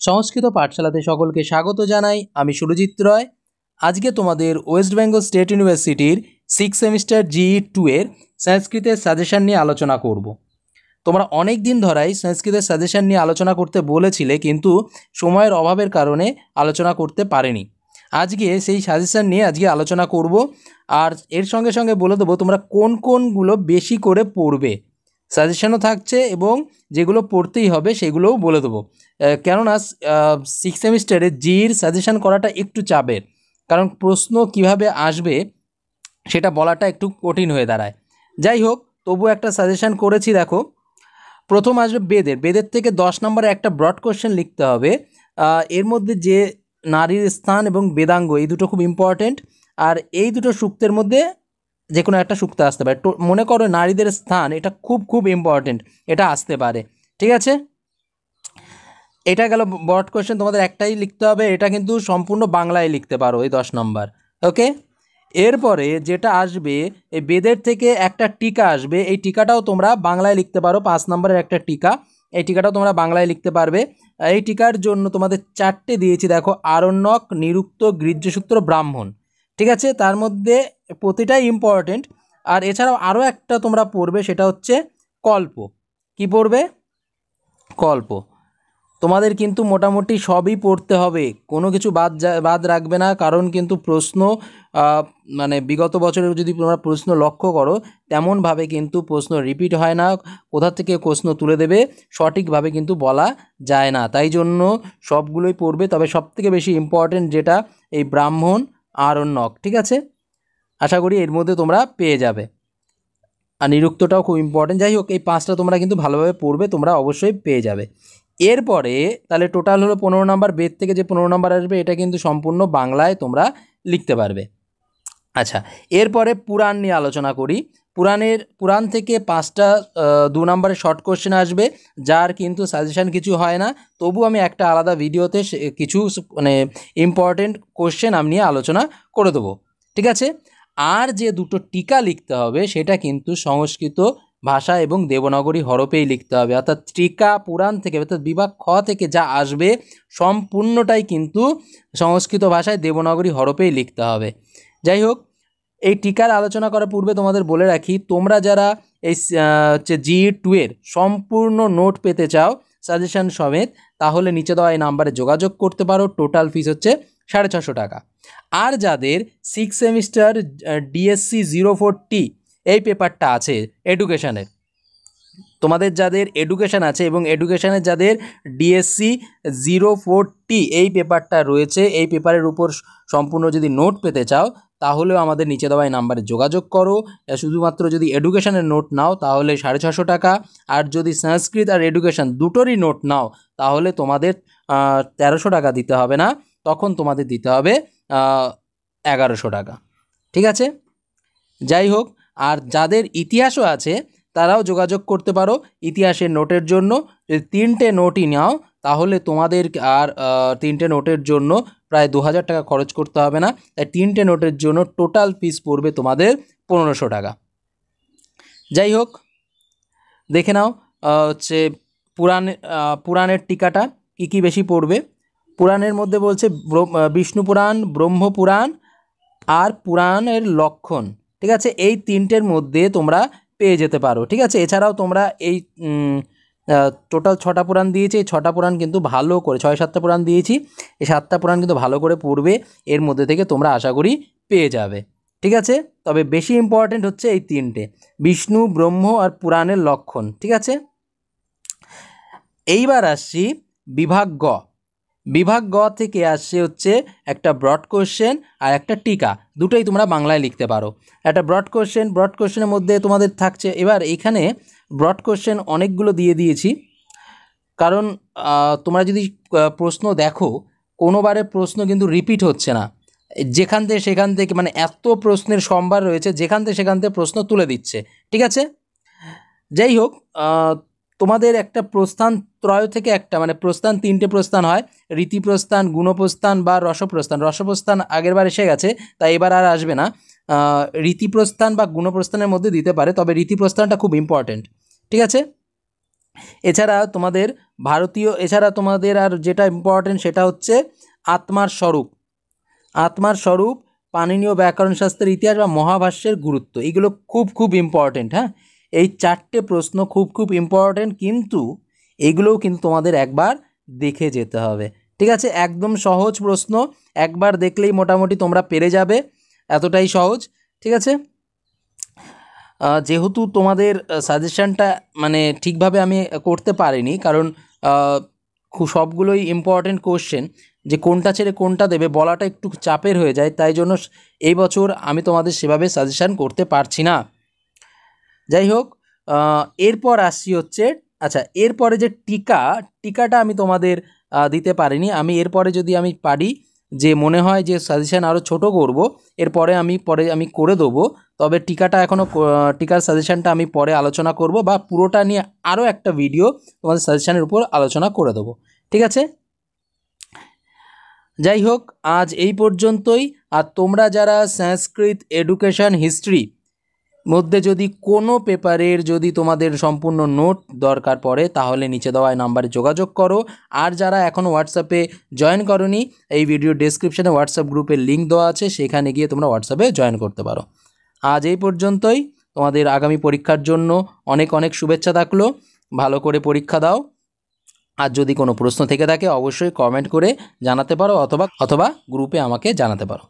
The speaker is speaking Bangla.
সংস্কৃত পাঠশালাতে সকলকে স্বাগত জানাই। আমি সুরজিৎ রয়। আজকে তোমাদের ওয়েস্ট বেঙ্গল স্টেট ইউনিভার্সিটির 6th সেমিস্টার GE2 এর সংস্কৃতের সাজেশন নিয়ে আলোচনা করব। তোমরা অনেক দিন ধরাই সংস্কৃতের সাজেশন নিয়ে আলোচনা করতে বলেছিলে, কিন্তু সময়ের অভাবের কারণে আলোচনা করতে পারিনি। আজকে সেই সাজেশন নিয়ে আলোচনা করব, আর এর সঙ্গে সঙ্গে বলে দেবো তোমরা কোন কোনগুলো বেশি করে পড়বে। সাজেশনও থাকছে এবং যেগুলো পড়তেই হবে সেগুলোও বলে দেবো। কেননা 6th সেমিস্টারে জির সাজেশন করাটা একটু চাপের, কারণ প্রশ্ন কিভাবে আসবে সেটা বলাটা একটু কঠিন হয়ে দাঁড়ায়। যাই হোক, তবু একটা সাজেশন করেছি। দেখো, প্রথম আসবে বেদের থেকে 10 নম্বরে একটা ব্রড কোশ্চেন লিখতে হবে। এর মধ্যে যে নারীর স্থান এবং বেদাঙ্গ, এই দুটো খুব ইম্পর্টেন্ট। আর এই দুটো সূক্তের মধ্যে যে কোনো একটা সূক্ত আসতে পারে। তো মনে করো নারীদের স্থান, এটা খুব খুব ইম্পর্টেন্ট, এটা আসতে পারে। ঠিক আছে, এটা গেল ব্রড কোশ্চেন, তোমাদের একটাই লিখতে হবে। এটা কিন্তু সম্পূর্ণ বাংলায় লিখতে পারো, এই 10 নম্বর। ওকে, এরপরে যেটা আসবে, এই বেদের থেকে একটা টিকা আসবে। এই টিকাটাও তোমরা বাংলায় লিখতে পারো, 5 নম্বরের একটা টিকা। এই টিকাটাও তোমরা বাংলায় লিখতে পারবে। এই টিকার জন্য তোমাদের 4টে দিয়েছি, দেখো: আরণ্যক, নিরুক্ত, গৃহ্যসূত্র, ব্রাহ্মণ। ঠিক আছে, তার মধ্যে প্রতিটাই ইম্পর্টেন্ট। আর এছাড়াও আরও একটা তোমরা পড়বে, সেটা হচ্ছে কল্প। কি পড়বে? কল্প। তোমাদের কিন্তু মোটামুটি সবই পড়তে হবে, কোনো কিছু বাদ রাখবে না। কারণ কিন্তু প্রশ্ন মানে বিগত বছরের যদি তোমরা প্রশ্ন লক্ষ্য করো, তেমনভাবে কিন্তু প্রশ্ন রিপিট হয় না। কোথা থেকে প্রশ্ন তুলে দেবে সঠিকভাবে কিন্তু বলা যায় না। তাই জন্য সবগুলোই পড়বে, তবে সবথেকে বেশি ইম্পর্টেন্ট যেটা এই ব্রাহ্মণ, আরণ্যক। ঠিক আছে, আশা করি এর মধ্যে তোমরা পেয়ে যাবে। আর নিরুক্তটাও খুব ইম্পর্টেন্ট। যাই হোক, এই 5টা তোমরা কিন্তু ভালোভাবে পড়বে, তোমরা অবশ্যই পেয়ে যাবে। এরপরে তাহলে টোটাল হলো 15 নম্বর। বেদ থেকে যে 15 নম্বর আসবে, এটা কিন্তু সম্পূর্ণ বাংলায় তোমরা লিখতে পারবে। আচ্ছা, এরপরে পুরাণ নিয়ে আলোচনা করি। পুরাণ থেকে 5টা 2 নম্বরের শর্ট কোশ্চেন আসবে, যার কিন্তু সাজেশন কিছু হয় না। তবু আমি একটা আলাদা ভিডিওতে কিছু মানে ইম্পর্টেন্ট কোশ্চেন আমি নিয়ে আলোচনা করে দেবো। ঠিক আছে, আর যে দুটো টিকা লিখতে হবে সেটা কিন্তু সংস্কৃত ভাষা এবং দেবনাগরী হরফেই লিখতে হবে। অর্থাৎ টিকা পুরাণ থেকে, অর্থাৎ বিভাগ খ থেকে যা আসবে সম্পূর্ণটাই কিন্তু সংস্কৃত ভাষায় দেবনাগরী হরফেই লিখতে হবে। যাই হোক, এই টিকার আলোচনা করার পূর্বে তোমাদের বলে রাখি, তোমরা যারা এই GE2 এর সম্পূর্ণ নোট পেতে চাও সাজেশন সমেত, তাহলে নিচে দেওয়া এই নাম্বারে যোগাযোগ করতে পারো। টোটাল ফিস হচ্ছে 650 টাকা। আর যাদের 6th সেমিস্টার DSC 04T এই পেপারটা আছে এডুকেশনের, তোমাদের যাদের এডুকেশন আছে এবং এডুকেশনের যাদের DSC 04T এই পেপারটা রয়েছে, এই পেপারের উপর সম্পূর্ণ যদি নোট পেতে চাও, তাহলেও আমাদের নিচে দেওয়া এই নাম্বারে যোগাযোগ করো। শুধুমাত্র যদি এডুকেশনের নোট নাও তাহলে 650 টাকা, আর যদি সংস্কৃত আর এডুকেশন দুটোরই নোট নাও তাহলে তোমাদের 1300 টাকা দিতে হবে না, তখন তোমাদের দিতে হবে 1100 টাকা। ঠিক আছে, যাই হোক, আর যাদের ইতিহাসও আছে তারাও যোগাযোগ করতে পারো ইতিহাসের নোটের জন্য। যদি 3টে নোটই নাও তাহলে তোমাদের আর 3টে নোটের জন্য প্রায় 2000 টাকা খরচ করতে হবে না। তাই 3টে নোটের জন্য টোটাল ফিস পড়বে তোমাদের 1500 টাকা। যাই হোক, দেখে নাও হচ্ছে পুরাণের টিকাটা কী কী বেশি পড়বে। পুরাণের মধ্যে বলছে বিষ্ণু পুরাণ, ব্রহ্মপুরাণ আর পুরাণের লক্ষণ। ঠিক আছে, এই 3টের মধ্যে তোমরা পেয়ে যেতে পারো। ঠিক আছে, এছাড়াও তোমরা এই টোটাল 6টা পুরাণ দিয়েছি, এই 6টা পুরাণ কিন্তু ভালো করে, 6-7টা পুরাণ দিয়েছি, এই 7টা পুরাণ কিন্তু ভালো করে পড়বে। এর মধ্যে থেকে তোমরা আশা করি পেয়ে যাবে। ঠিক আছে, তবে বেশি ইম্পর্টেন্ট হচ্ছে এই 3টে: বিষ্ণু, ব্রহ্ম আর পুরাণের লক্ষণ। ঠিক আছে, এইবার আসছি বিভাগ গ। বিভাগ গ থেকে আসছে হচ্ছে একটা ব্রড কোশ্চেন আর একটা টিকা, দুটোই তোমরা বাংলায় লিখতে পারো। একটা ব্রড কোশ্চেনের মধ্যে তোমাদের থাকছে, এবার এখানে ব্রড কোশ্চেন অনেকগুলো দিয়ে দিয়েছি, কারণ তোমরা যদি প্রশ্ন দেখো, কোনোবারে প্রশ্ন কিন্তু রিপিট হচ্ছে না, যেখান থেকে সেখান থেকে, মানে এত প্রশ্নের সম্ভার রয়েছে, যেখান থেকে সেখান থেকে প্রশ্ন তুলে দিচ্ছে। ঠিক আছে, যাই হোক, তোমাদের একটা প্রস্থান ত্রয় থেকে একটা, মানে প্রস্থান 3টে প্রস্থান হয়: রীতিপ্রস্থান, গুণপ্রস্থান বা রসপ্রস্থান। রসপ্রস্থান আগেরবার এসে গেছে, তাই এবার আর আসবে না। রীতিপ্রস্থান বা গুণপ্রস্থানের মধ্যে দিতে পারে, তবে রীতিপ্রস্থানটা খুব ইম্পর্টেন্ট। ঠিক আছে, এছাড়া তোমাদের এছাড়া তোমাদের আর যেটা ইম্পর্টেন্ট সেটা হচ্ছে আত্মার স্বরূপ, পাণিনীয় ব্যাকরণ শাস্ত্রের ইতিহাস বা মহাভাষ্যের গুরুত্ব, এগুলো খুব খুব ইম্পর্টেন্ট। হ্যাঁ, এই 4টে প্রশ্ন খুব খুব ইম্পর্টেন্ট, কিন্তু এগুলোও কিন্তু তোমাদের একবার দেখে যেতে হবে। ঠিক আছে, একদম সহজ প্রশ্ন, একবার দেখলেই মোটামুটি তোমরা পেরে যাবে, এতটাই সহজ। ঠিক আছে, যেহেতু তোমাদের সাজেশানটা মানে ঠিকভাবে আমি করতে পারিনি, কারণ সবগুলোই ইম্পর্টেন্ট কোশ্চেন, যে কোনটা ছেড়ে কোনটা দেবে বলাটা একটু চাপের হয়ে যায়, তাই জন্য এই বছর আমি তোমাদের সেভাবে সাজেশান করতে পারছি না। যাই হোক, এরপর আসছি হচ্ছে, আচ্ছা এরপরে যে টিকাটা আমি তোমাদের দিতে পারিনি। আমি এরপরে যদি আমি পারি, যে মনে হয় যে সাজেশান আরও ছোট করব, এরপরে আমি করে দেবো, তবে টিকাটা এখনও টিকার সাজেশানটা আমি পরে আলোচনা করব, বা পুরোটা নিয়ে আরও একটা ভিডিও তোমাদের সাজেশানের উপর আলোচনা করে দেবো। ঠিক আছে, যাই হোক আজ এই পর্যন্তই। আর তোমরা যারা সংস্কৃত এডুকেশন হিস্ট্রি মধ্যে যদি কোনো পেপারের যদি তোমাদের সম্পূর্ণ নোট দরকার পড়ে, তাহলে নিচে দেওয়া নাম্বারে যোগাযোগ করো। আর যারা এখনও হোয়াটসঅ্যাপে জয়েন করোনি, এই ভিডিও ডেসক্রিপশানে হোয়াটসঅ্যাপ গ্রুপের লিঙ্ক দেওয়া আছে, সেখানে গিয়ে তোমরা হোয়াটসঅ্যাপে জয়েন করতে পারো। আজ এই পর্যন্তই। তোমাদের আগামী পরীক্ষার জন্য অনেক অনেক শুভেচ্ছা থাকলো, ভালো করে পরীক্ষা দাও। আর যদি কোনো প্রশ্ন থেকে থাকে অবশ্যই কমেন্ট করে জানাতে পারো, অথবা গ্রুপে আমাকে জানাতে পারো।